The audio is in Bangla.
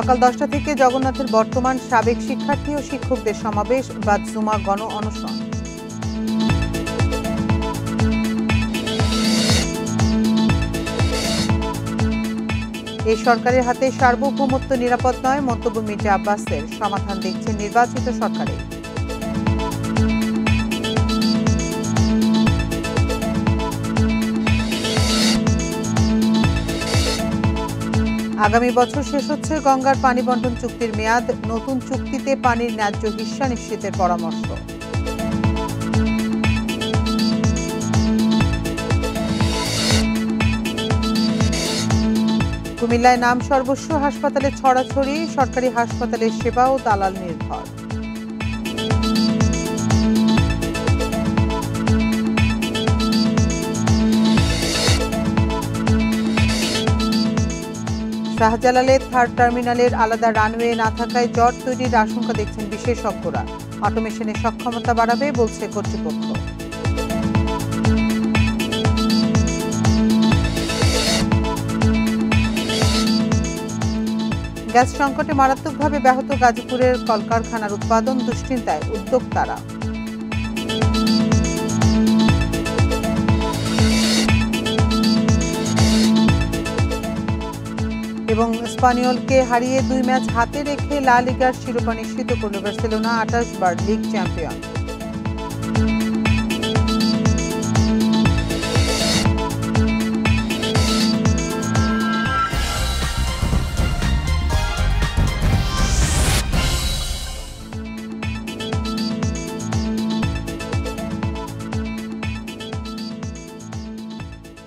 সকাল 10টা থেকে জগন্নাথের বর্তমান সাবেক শিক্ষার্থী ও শিক্ষকদের সমাবেশ বাদ-জুমা গণ অনশন। এই সরকারের হাতে সার্বভৌমত্ব নিরাপদ নয়, মন্তব্য মির্জা আব্বাসের। সমাধান দেখছেন নির্বাচিত সরকারে। আগামী বছর শেষ হচ্ছে গঙ্গার পানি বণ্টন চুক্তির মেয়াদ। নতুন চুক্তিতে পানির ন্যায্য হিস্যা নিশ্চিতের পরামর্শ। কুমিল্লায় নাম সর্বস্ব হাসপাতালে ছড়াছড়ি, সরকারি হাসপাতালের সেবা ও দালাল নির্ভর। শাহজালালের থার্ড টার্মিনালের আলাদা রানওয়ে না থাকায় জট তৈরির আশঙ্কা দেখছেন বিশেষজ্ঞরা। অটোমেশনের সক্ষমতা বাড়াবে বলছে কর্তৃপক্ষ। গ্যাস সংকটে মারাত্মকভাবে ব্যাহত গাজীপুরের কলকারখানার উৎপাদন, দুশ্চিন্তায় উদ্যোক্তারা। এবং স্পানিওলকে হারিয়ে 2 ম্যাচ হাতে রেখে লা লিগার শিরোপা নিশ্চিত করল বার্সেলোনা, 28 বার লিগ চ্যাম্পিয়ন।